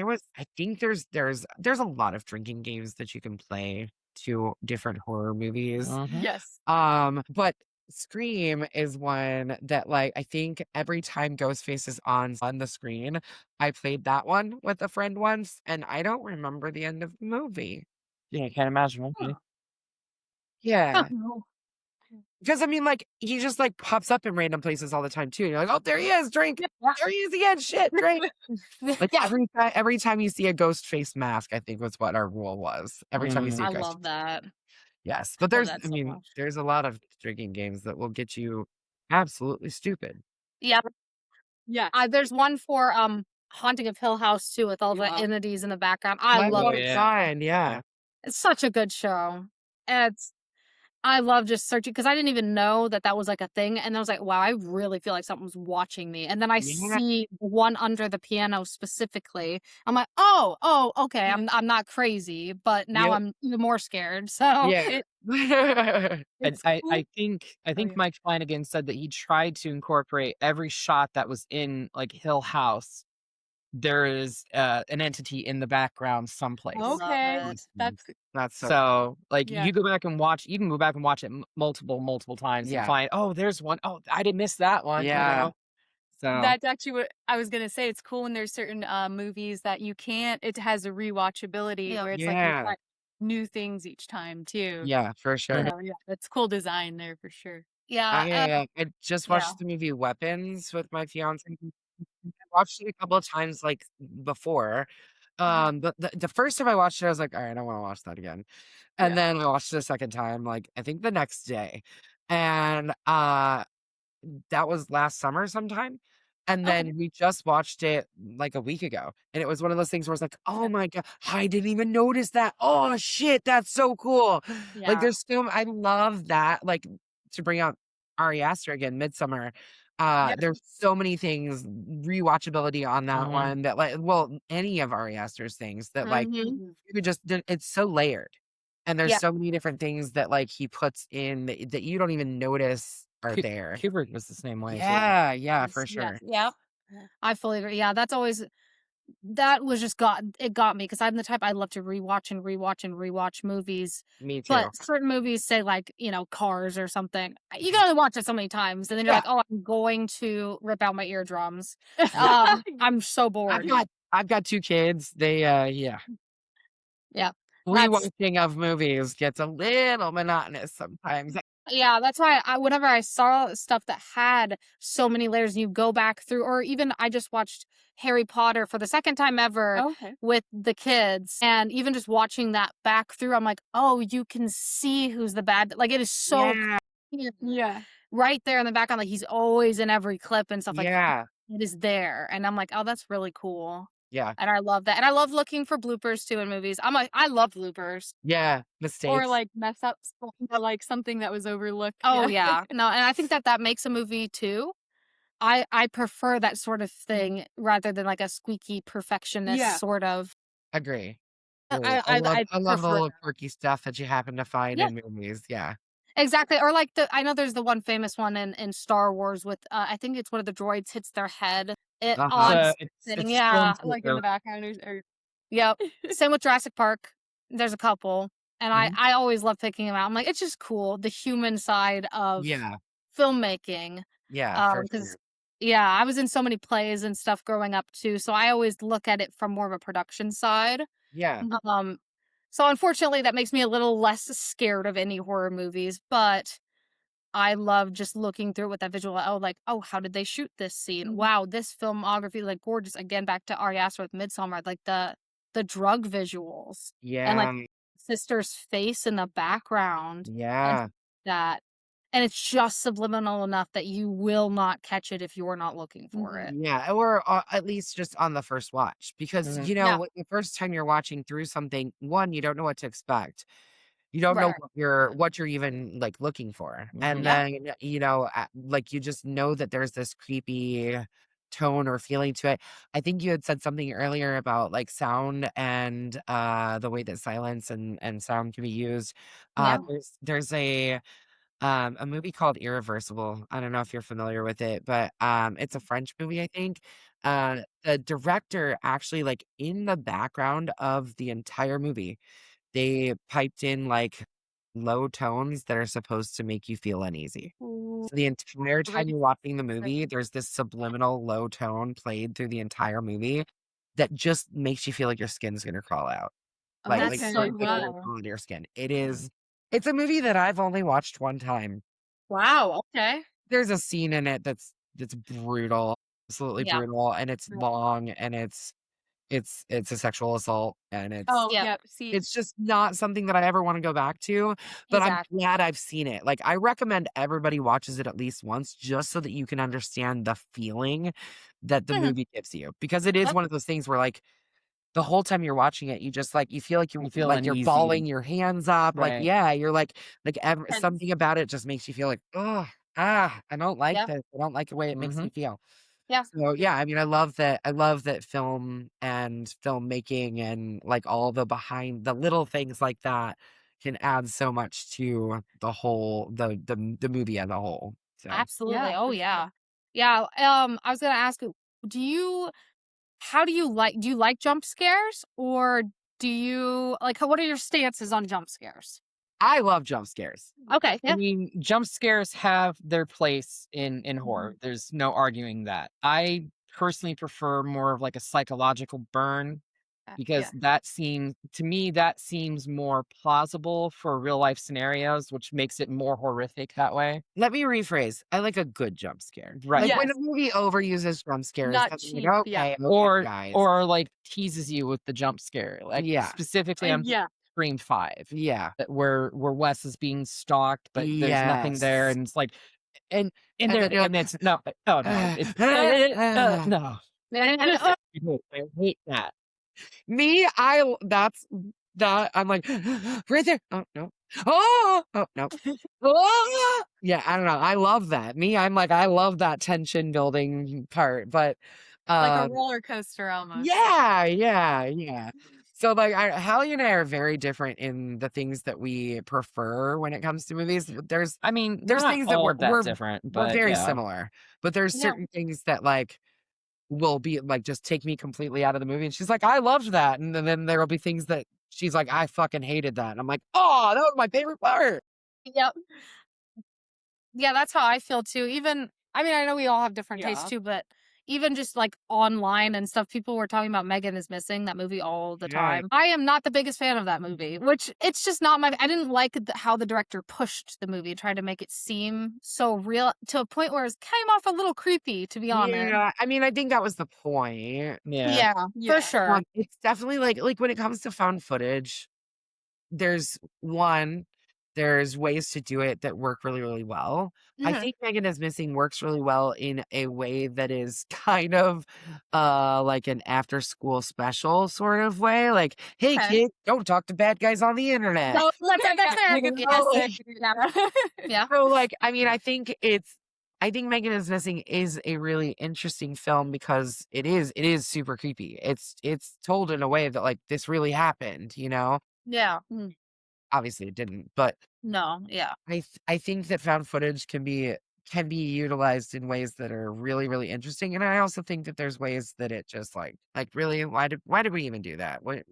was I think there's a lot of drinking games that you can play to different horror movies. Mhm. Yes. But Scream is one that like I think every time Ghostface is on the screen, I played that one with a friend once, and I don't remember the end of the movie. Yeah, I can't imagine. Okay. Yeah. No. Because I mean, like, he just like pops up in random places all the time too. And you're like, oh, there he is, drink. There he is again, shit, drink. Like every time you see a ghost face mask, I think was what our rule was. Every time you see a I ghost. love that. Yes. But there's that I so mean, much. there's a lot of drinking games that will get you absolutely stupid. Yeah. Yeah. There's one for Haunting of Hill House too, with all the Yeah. entities in the background. I Like love what it. Yeah. sign, yeah. It's such a good show. And I love just searching because I didn't even know that was like a thing, and I was like, "Wow, I really feel like something's watching me." And then I Yeah. see one under the piano specifically. I'm like, "Oh, okay. I'm not crazy," but now Yep. I'm even more scared. So Yeah. And It's I cool. think yeah. Mike Flanagan said that he tried to incorporate every shot that was in like Hill House. There is an entity in the background someplace. Love Okay. it. That's That's so So like Yeah. you can go back and watch it multiple times Yeah. and find, oh, there's one. Oh, I didn't miss that one. you Yeah. know? So That's actually what I was gonna say. It's cool when there's certain movies that you can't. It has a rewatchability Yeah. where it's like Yeah. you find new things each time too. yeah, for sure. Mhm. So, yeah, that's cool design there for sure. yeah, I just watched yeah. the movie Weapons with my fiance. I watched it a couple of times like before. But the first time I watched it, I was like, all right, I want to watch that again. And Yeah. then I watched it a second time, like I think the next day. And that was last summer sometime. And then we just watched it like a week ago. And it was one of those things where it's like, oh my God, I didn't even notice that. Oh shit, that's so cool. Yeah. Like there's so I love that. Like to bring out Ari Aster again, Midsummer. There's so many things, rewatchability on that Mhm. one that like any of Ari Aster's things that like Mhm. you could just it's so layered. And there's Yeah. so many different things that like he puts in that you don't even notice are Ku- there. Kubrick was the same way. too. Yeah, for Yes, sure. yeah. I fully agree. Yeah, that's always that was just got me because I'm the type I love to rewatch movies. Me too. But certain movies say like, Cars or something. You can only watch it so many times, and then you're Yeah. like, oh, I'm going to rip out my eardrums. I'm so bored. I've got 2 kids. They yeah. Yeah. Rewatching of movies gets a little monotonous sometimes. Yeah, that's why whenever I saw stuff that had so many layers, and you go back through, or even I just watched Harry Potter for the second time ever Okay. with the kids, and even just watching that back through, I'm like, oh, you can see who's the bad. Like it is so Yeah. clear Yeah. right there in the background. Like he's always in every clip and stuff. Like Yeah. it is there, and I'm like, oh, that's really cool. Yeah. And I love that, and I love looking for bloopers too in movies. I love bloopers. Yeah. Or Mistakes. like mess ups or like something that was overlooked. Oh yeah, no, and I think that makes a movie too. I prefer that sort of thing rather than like a squeaky perfectionist Yeah. sort of. Agree. I Agree. I I I love the prefer little that. quirky stuff that you happen to find Yeah, in movies. Yeah. exactly. Or like I know there's the one famous one in Star Wars with I think it's one of the droids hits their head. It Uh-huh. on It's thing, Storm yeah. Like in the background or Yep. Same with Jurassic Park. There's a couple, and Mhm. I always love picking them out. I'm like, it's just cool, the human side of Yeah. filmmaking. Yeah, for Because sure. yeah, I was in so many plays and stuff growing up too, so I always look at it from more of a production side. Yeah. Um, so unfortunately, that makes me a little less scared of any horror movies, but I love just looking through with that visual. Oh, like, oh, how did they shoot this scene? Mhm. Wow, this filmography, like, gorgeous. Again, back to Ari Aster with Midsummer, like the drug visuals and like Yeah. sister's face in the background and Yeah. that. And it's just subliminal enough that you will not catch it if you're not looking for it. Yeah, or at least just on the first watch because Mhm. you know Yeah, the first time you're watching through something, one, you don't know what to expect. You don't know right. what you're even like looking for. And Mhm. Yeah. then, like you just know that there's this creepy tone or feeling to it. I think you had said something earlier about like sound and the way that silence and sound can be used. Yeah. There's a movie called Irreversible. I don't know if you're familiar with it, but it's a French movie, I think. The director actually like in the background of the entire movie they piped in, like, low tones that are supposed to make you feel uneasy. Ooh, So the entire time really you're watching the great. movie, there's this subliminal low tone played through the entire movie that just makes you feel like your skin's gonna crawl out. Oh, that's Like, so burn the hair cool. on your skin. It's a movie that I've only watched one time. Wow, okay. There's a scene in it that's brutal, absolutely Yeah. brutal, and it's Right. long, and it's a sexual assault, and Oh, Yep. yeah. See, it's just not something that I ever wanna go back to, but I'm Exactly. glad I've seen it. Like, I recommend everybody watches it at least once just so that you can understand the feeling that the Mhm. movie gives you, because it is Yep. one of those things where, like, the whole time you're watching it, you just, like you feel like You feel you're uneasy, balling your hands up, like, right? yeah, you're ever tense. something about it just makes you feel like, oh, I don't like Yep. this. I don't like the way it makes Mhm. me feel." Yeah. So, yeah, I mean, I love that film and filmmaking and, like, all the behind the little things like that can add so much to the whole the movie as a whole. So, Absolutely. Yeah, Oh, for sure. yeah. Yeah, I was gonna ask you, do you how do you like jump scares, or do you like, what are your stances on jump scares? I love jump scares. Okay, I yeah. mean, jump scares have their place in horror. Mhm. There's no arguing that. I personally prefer more of like a psychological burn because Yeah. that seems more plausible for real life scenarios, which makes it more horrific that way. Let me rephrase, I like a good jump scare. Like, Right. when a Yes. movie overuses jump scares, Not I'm like, cheap. Yeah. "Okay, okay, guys." Or like teases you with the jump scare. Like Yeah, specifically I'm Yeah. Scream 5 yeah, that where Wes is being stalked, but there's nothing there, yes. and it's like and And then you're like, and it's no, oh no, it's no. I hate that. Me, that's that I'm like, "Right there. Oh, no. Oh, no. Oh!" Yeah, I don't know, I love that. Me, I'm like, I love that tension building part, but, Like a um roller coaster almost. yeah, yeah, yeah. So, like, Hallie and I are very different in the things that we prefer when it comes to movies. I mean, they're There's not things that all that we're different, we're but very yeah. similar, but there's Yeah. certain things that, like, will be like, just take me completely out of the movie, and she's like, "I loved that," and then there will be things that she's like, "I fucking hated that," and I'm like, "Oh, that was my favorite part." Yep. Yeah, that's how I feel too. Even I mean, I know we all have different tastes Yeah. too, but even just like online and stuff, people were talking about Megan is Missing, that movie, all the Yeah. time. I am not the biggest fan of that movie, which it's just not my. I didn't like how the director pushed the movie, trying to make it seem so real to a point where it came off a little creepy, to be honest. Yeah, I mean, I think that was the point. Yeah. Yeah, Yeah. for sure. It's definitely like when it comes to found footage, there's ways to do it that work really, really well. I Mhm. think Megan is Missing works really well in a way that is kind of like an after school special sort of way. Like, hey Okay. kid, don't talk to bad guys on the internet. So that's fair. Megan Yes. Fox. Yeah. So like, I mean, I think Megan is Missing is a really interesting film because it is super creepy. It's told in a way that like this really happened, you know? Yeah. Obviously it didn't, but No. Yeah. I think that found footage can be utilized in ways that are really, really interesting. And I also think that there's ways that it just like really, why did we even do that? What's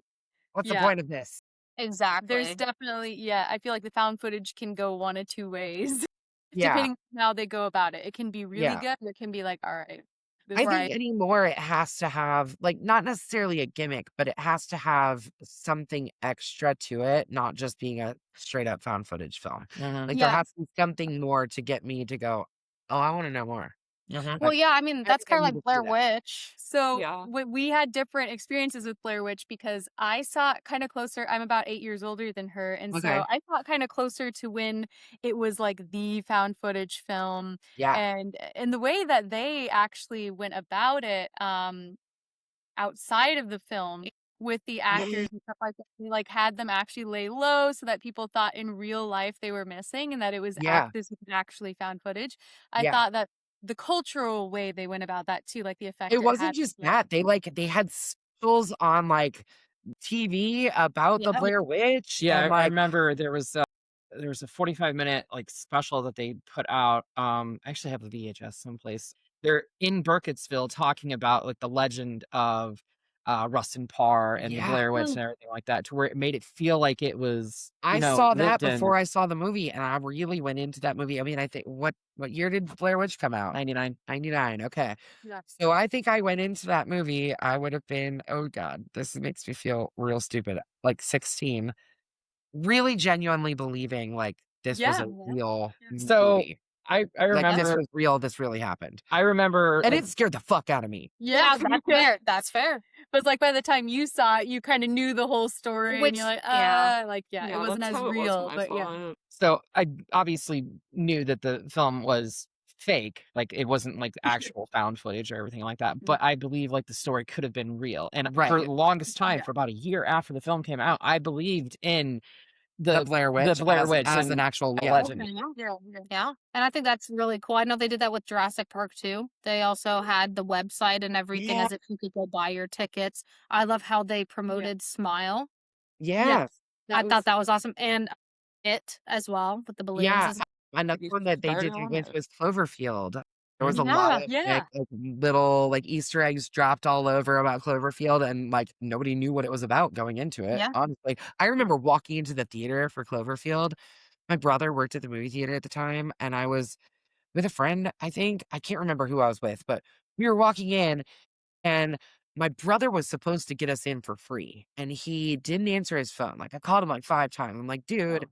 the Yeah. point of this? Exactly. There's definitely, yeah, I feel like the found footage can go one of two ways, Yeah. depending on how they go about it. It can be really Yeah. good, or it can be like, all right, this I is think anymore it has to have like not necessarily a gimmick, but it has to have something extra to it, not just being a straight up found footage film. Mhm. Like there Yeah. has to be something more to get me to go, oh, I want to know more. Mhm. Well, yeah, I mean, I that's think I kind of need like to see Blair that. Witch. So Yeah. we had different experiences with Blair Witch because I saw it kind of closer. I'm about 8 years older than her, and Okay. so I saw it kind of closer to when it was like the found footage film, Yeah. and the way that they actually went about it, outside of the film with the actors and stuff like that. They like had them actually lay low so that people thought in real life they were missing and that it was Yeah. this was actually found footage. I Yeah. thought that the cultural way they went about that too, like the effect It it wasn't had. just that. They had specials on like TV about the Yeah. Blair Witch. Yeah, And I like remember there was a 45-minute like special that they put out. I actually have the VHS someplace. They're in Burkittsville talking about like the legend of Rustin Parr and the Yeah. Blair Witch and everything like that, to where it made it feel like it was, I saw that lived in before I saw the movie, and I really went into that movie. I mean, I think what year did Blair Witch come out? 99. 99. Okay. Yeah. So I think I went into that movie. I would have been, oh God, this makes me feel real stupid. Like 16, really genuinely believing like this was Yeah. a real So movie. I Like this remember was real. This really happened. I remember And like, it scared the fuck out of me. Yeah, that's fair. That's fair. but like by the time you saw it, you kind of knew the whole story, Which, and you're like, yeah. it wasn't as real, but yeah. so I obviously knew that the film was fake, like it wasn't like actual found footage or everything like that, but I believe like the story could have been real. And for Right. the longest time, Yeah. for about a year after the film came out, I believed in The Blair Witch, Blair Witch as an and actual a legend. legend. Yeah. And I think that's really cool. I know they did that with Jurassic Park too. They also had the website and everything Yeah. as if you could go buy your tickets. I love how they promoted Smile. Yeah. I thought that was awesome. And It as well with the balloons. Yeah. as- Another you one that they started did on with it. was Cloverfield. There was a Yeah, lot of yeah. like little like Easter eggs dropped all over about Cloverfield, and like nobody knew what it was about going into it. Yeah. Honestly, I remember walking into the theater for Cloverfield. My brother worked at the movie theater at the time, and I was with a friend. I think I can't remember who I was with, but we were walking in, and my brother was supposed to get us in for free, and he didn't answer his phone. Like I called him like 5 times. I'm like, dude,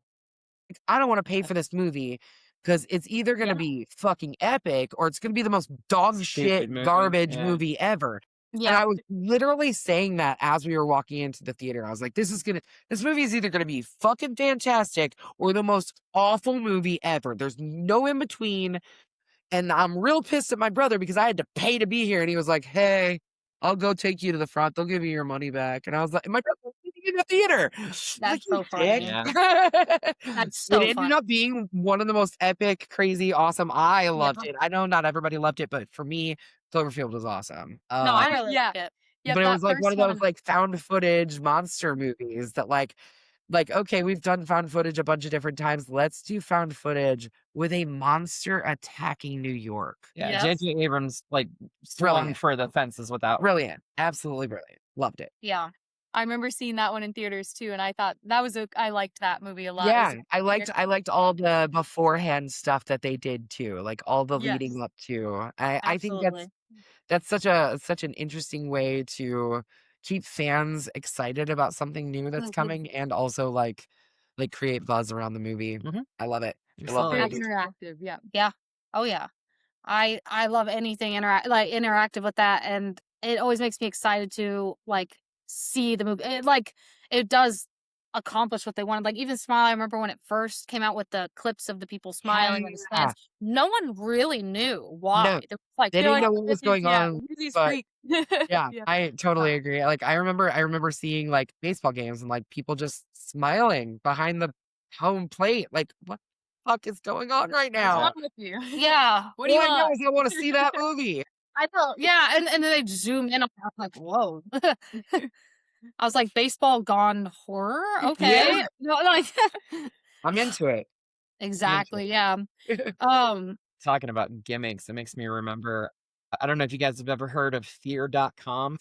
I don't want to pay for this movie because it's either going to be fucking epic or it's going to be the most dog Stupid shit movie, garbage yeah. movie ever. And Yeah. I was literally saying that as we were walking into the theater. I was like, this movie is either going to be fucking fantastic or the most awful movie ever. There's no in between. And I'm real pissed at my brother because I had to pay to be here. And he was like, hey, I'll go take you to the front. They'll give you your money back. And I was like, my brother was sitting in the theater. I was like, That's so "You funny. dick." That's so It ended funny. up being one of the most epic, crazy, awesome. I loved Yeah. it. I know not everybody loved it, but for me, Cloverfield was awesome. No, I really Yeah. like it. Yeah, but it that was like one first of those like found footage monster movies that like okay, we've done found footage a bunch of different times. Let's do found footage with a monster attacking New York. Yeah, Yes. J.J. Abrams like swung Brilliant. for the fences with that. Brilliant. Absolutely brilliant. Loved it. Yeah. I remember seeing that one in theaters too, and I thought I liked that movie a lot. Yeah, I liked all the beforehand stuff that they did too, like all the Yes. leading up to. I think Absolutely. that's such an interesting way to keep fans excited about something new that's Mhm. coming, and also like create buzz around the movie. Mhm. I love it. I love Absolutely. Very movies. interactive. Yeah. Yeah. Oh, yeah. I love anything interactive with that, and it always makes me excited to, like, see the movie. It does accomplish what they wanted. Like, even Smile, I remember when it first came out with the clips of the people smiling and the Yeah. stands, no one really knew why. No, It was like, they They're didn't like, know what was going yeah, on, who's these but freaks? yeah, Yeah. I totally agree. Like I remember seeing like baseball games and like people just smiling behind the home plate. Like, what the fuck is going on right What's wrong now? with you? yeah. What do you Yeah, want? guys, I want to see that movie. I felt yeah, and then they zoom in on it, I was like, "Whoa." I was like, "Baseball gone horror? Yeah, Okay." No, like I'm into it. I'm into exactly, yeah. it. Um, Talking about gimmicks, it makes me remember. I don't know if you guys have ever heard of fear.com.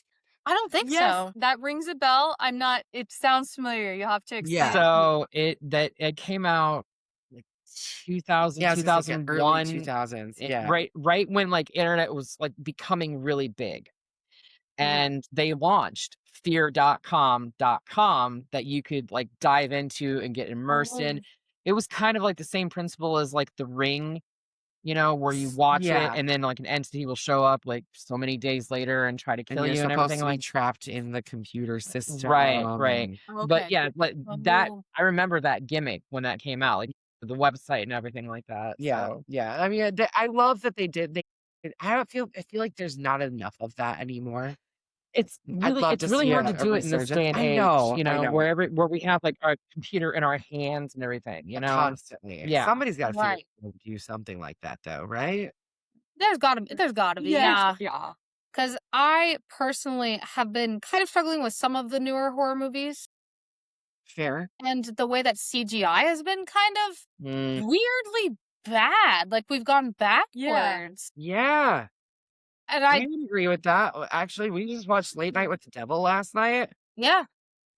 I don't think Yes, so. that rings a bell. I'm not. It sounds familiar. You'll have to explain Yeah. it to me. So it came out like 2000, Yeah, I was gonna say early 2001, 2000s. Yeah. right when like internet was like becoming really big. Yeah. And they launched fear.com that you could like dive into and get immersed in. Oh, It was kind of like the same principle as like The Ring, where you watch it Yeah. and then like an entity will show up like so many days later and try to And kill you're you and supposed everything to be like trapped in the computer right, right. system. But Okay. yeah, like that oh. I remember that gimmick when that came out, like the website and everything like that. Yeah, So yeah. I mean, I love that they did. I feel like there's not enough of that anymore. I'd love it's to really see hard to a do it in this resurgence. day and I age, know, I know. where we have like our computer in our hands and everything, Constantly. Yeah. Somebody's got to figure Right. out how to do something like that, though, right? There's gotta be, Yes. yeah. Yeah. Because I personally have been kind of struggling with some of the newer horror movies, Fair. and the way that CGI has been kind of Mm, weirdly bad. Like, we've gone Yeah. backwards. Yeah, And I would agree with that. Actually, we just watched Late Night with the Devil last night. yeah.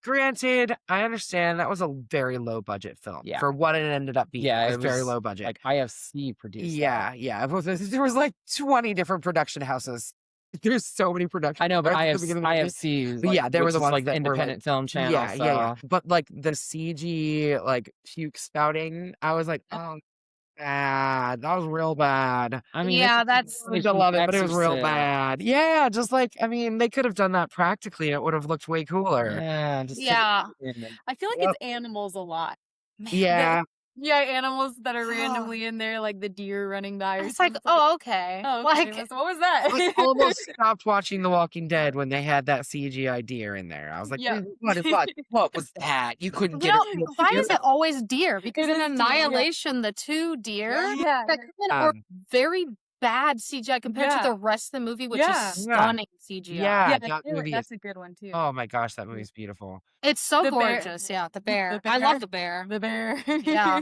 Granted, I understand that was a very low budget film Yeah. for what it ended up being. yeah, It was very low budget. like IFC produced that. Yeah, yeah. There was like 20 different production houses. There's so many production I know, but houses at the beginning of the movie. IFC is But like, yeah, they were which the is, ones like that were like, independent film channel. yeah, yeah, yeah. So But like the CG, like puke spouting, I was like, oh, bad. That was real bad. I mean, Yeah, this that's is I from love it, but it was real Exorcist. bad. Yeah, just like I mean, they could have done that practically, and it would have looked way cooler. Yeah, just take yeah. it in and- I feel like Yep. it's animals a lot. Man, Yeah, Yeah, animals that are randomly in there, like the deer running by or it's like, something. oh, okay. Oh, okay. Like, What was that? I almost stopped watching The Walking Dead when they had that CGI deer in there. I was like, Yeah. what was that? You couldn't you get know, it. why is it always deer? Because It in is deer, yeah. Annihilation, the two deer Yeah. that come in are very bad CGI compared to Yeah. the rest of the movie, which Yeah. is Yeah. stunning CGI. Yeah, Yeah, that movie that's is. a good one too. Oh my gosh, that movie's beautiful. It's so The bear. gorgeous. Yeah, the bear. The I bear. love the bear. The bear. Yeah.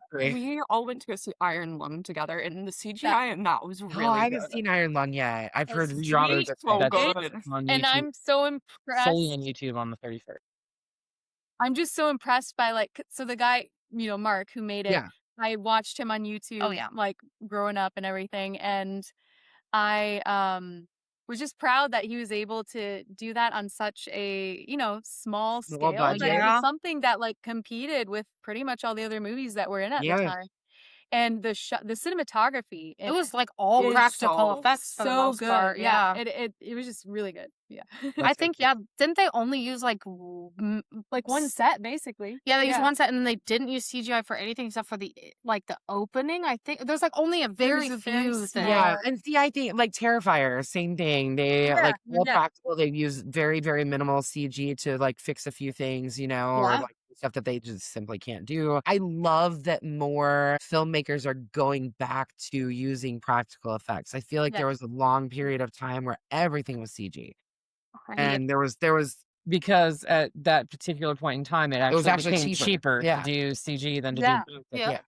Great. We all went to go see Iron Lung together, and the CGI in that was really Oh, I good. haven't seen Iron Lung yet. I've heard It's really really good so things. good. on And YouTube, I'm so impressed. solely on YouTube on the 31st. I'm just so impressed by so the guy, Mark, who made it. Yeah. I watched him on YouTube, yeah. like growing up and everything, and I was just proud that he was able to do that on such a small scale, but budget. it Yeah. was something that like competed with pretty much all the other movies that were in at the Yeah. time. And the cinematography, It was like all is practical so- effects for the so most good. part. Yeah. It was just really good. Yeah, I think, yeah, didn't they only use like, like one set basically. yeah, they used one set and then they didn't use CGI for anything except for the opening. I think there's like only a very was a very few small- things. Yeah, and see, I think like Terrifier, same thing. They Yeah, like all yeah. practical. They use very, very minimal CG to like fix a few things, or Yeah. like stuff that they just simply can't do. I love that more filmmakers are going back to using practical effects. I feel like Yeah. there was a long period of time where everything was CG, Right. and there was Because at that particular point in time, it was actually actually became cheaper. cheaper Yeah. to do CG than to Yeah. do Yeah. yeah,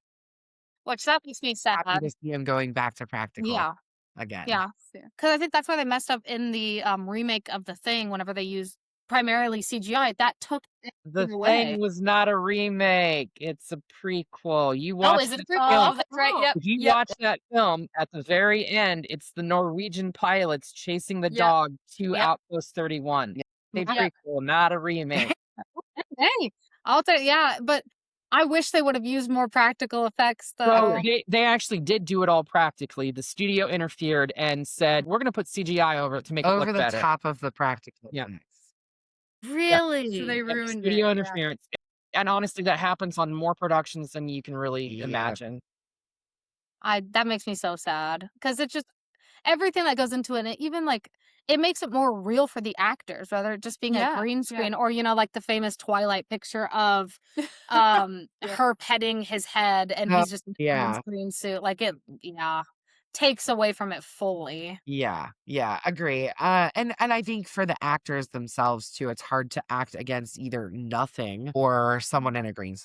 Which that makes me sad. happy to see him going back to practical Yeah. again. Yeah. Yeah. Because I think that's why they messed up in the remake of The Thing whenever they used primarily CGI, that took The it away. Thing was not a remake. It's a prequel. You Oh, watch is it a the prequel? film. that's right. Yep. If you Yep. watch that film, at the very end, it's the Norwegian pilots chasing the Yep. dog to Yep. Outpost 31. A Yep. prequel, not a remake. Hey, I'll tell yeah, but I wish they would have used more practical effects So though. they actually did do it all practically. The studio interfered and said, "We're going to put CGI over it to make it Over look the better." top of the practical Yeah. effects. So Really? they Yeah, ruined studio it. Yeah. interference. And honestly, that happens on more productions than you can really Yeah. imagine. That makes me so sad because it just everything that goes into it, and even like it makes it more real for the actors, rather it just being a Yeah, green yeah. screen or like the famous Twilight picture of Yeah. her petting his head and Oh, he's just in a green yeah. screen suit. Like it takes away from it fully. Yeah, agree. And I think for the actors themselves too, it's hard to act against either nothing or someone in a green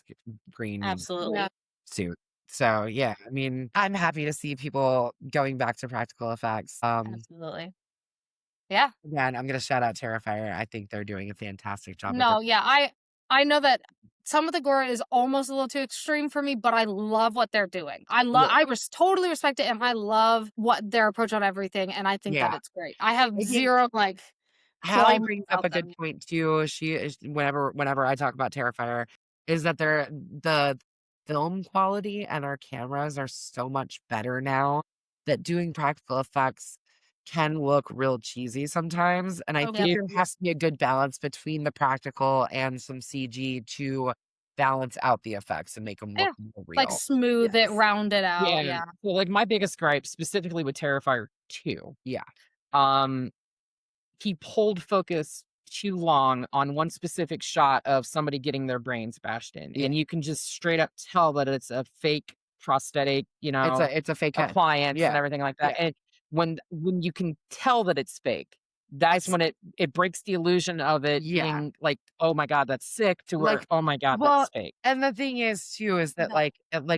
Absolutely. Yeah. suit. So yeah, I mean, I'm happy to see people going back to practical effects. Absolutely. Yeah. Again, I'm gonna shout out Terrifier. I think they're doing a fantastic job with No, it. yeah, I know that some of the gore is almost a little too extreme for me, but I love what they're doing. I totally respect it, and I love what their approach on everything, and I think that Yeah. it's great. I have I think zero like Hallie qualms brings up about a good them. point too. She is whenever I talk about Terrifier, is that the film quality and our cameras are so much better now that doing practical effects can look real cheesy sometimes. And I Oh, think yeah. there has to be a good balance between the practical and some CG to balance out the effects and make them look more Like real. smooth it, Yes. round it out. Yeah. Yeah. Well, like my biggest gripe specifically with Terrifier 2. Yeah. He pulled focus too long on one specific shot of somebody getting their brains bashed in. Yeah. And you can just straight up tell that it's a fake prosthetic, It's a fake head. appliance Yeah. and everything like that. Yeah. And when you can tell that it's fake, that's when it breaks the illusion of it being like, oh my God, that's sick, to where, Like, oh my God, well, that's fake. And the thing is too, is that like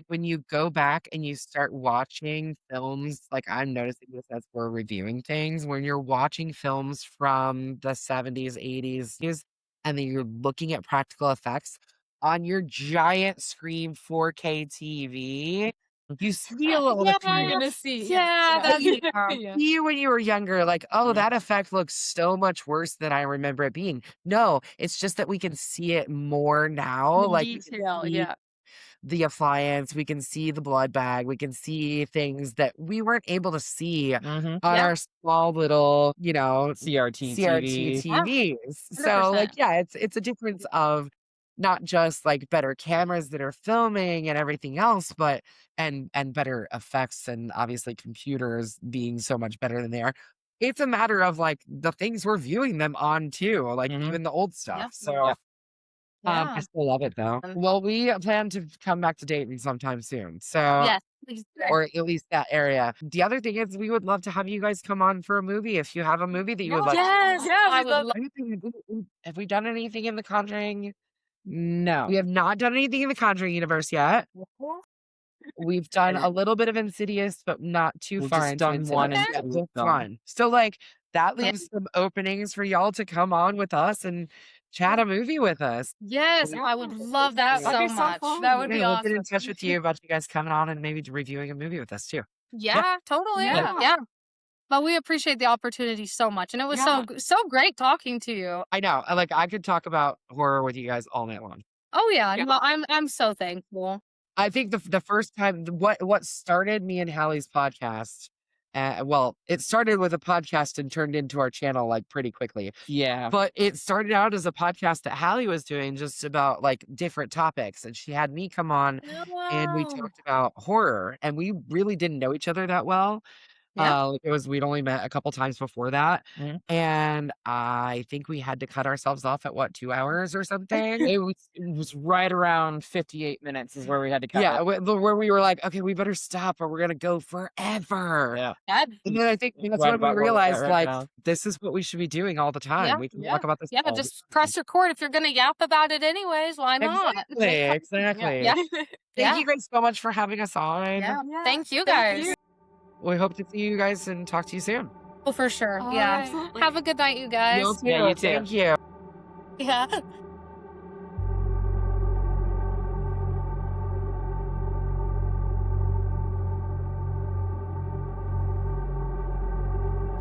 when you go back and you start watching films, like I'm noticing this as we're reviewing things, when you're watching films from the 70s, 80s, and then you're looking at practical effects on your giant screen 4K TV, you see a little You're thing. gonna see. Yeah, that's Yeah. See when you were younger, like, oh, Yeah. that effect looks so much worse than I remember it being. No, it's just that we can see it more now. In Like we can detail. see Yeah. the appliance, we can see the blood bag, we can see things that we weren't able to see on our small little, CRT CRT TV. TVs. So 100%. like, yeah, it's a difference of not just like better cameras that are filming and everything else, but and better effects and obviously computers being so much better than they are. It's a matter of like the things we're viewing them on too, like even the old stuff. Yep. So Yeah. I Yeah. still love it though. Well, we plan to come back to Dayton sometime soon. So Yes. please do. or at least that area. The other thing is we would love to have you guys come on for a movie if you have a movie that you would like. Yes. Yeah, I we'd would love love Have we done anything in the Conjuring? No. We have not done anything in the Conjuring universe yet. We've done a little bit of Insidious, but not too We've far just into done one Insidious. and Yeah, two just films. one. So like that leaves some openings for y'all to come on with us and chat a movie with us. Yes, I would love that That'd so be so much. fun. That would be We'll get in awesome. touch with you about you guys coming on and maybe reviewing a movie with us too. Yeah, totally. Yeah. Yeah. But we appreciate the opportunity so much, and it was Yeah. so great talking to you. I know. I could talk about horror with you guys all night long. Oh yeah, Yeah. no, I'm so thankful. I think the first time what started me and Hallie's podcast, well, it started with a podcast and turned into our channel like pretty quickly. Yeah. But it started out as a podcast that Hallie was doing just about like different topics, and she had me come on and we talked about horror, and we really didn't know each other that well. Yeah. We'd only met a couple times before that, Mhm. and I think we had to cut ourselves off at 2 hours or something. It was right around 58 minutes is where we had to cut Yeah, it. where we were like, okay, we better stop or we're gonna go forever. Yeah. And then I think that's Right when we about where we're at realized, right like, now. this is what we should be doing all the time. Yeah. We can Yeah. talk about this. Yeah, all the just time. press record if you're gonna yap about it anyways. Why not? Exactly. Yeah. Thank Yeah. you guys so much for having us on. Yeah. Yeah. Thank you Thank guys. you. We hope to see you guys and talk to you soon. Oh, for sure. All Yeah. right. Have a good night, you guys. Yeah, you too. Thank you. Yeah.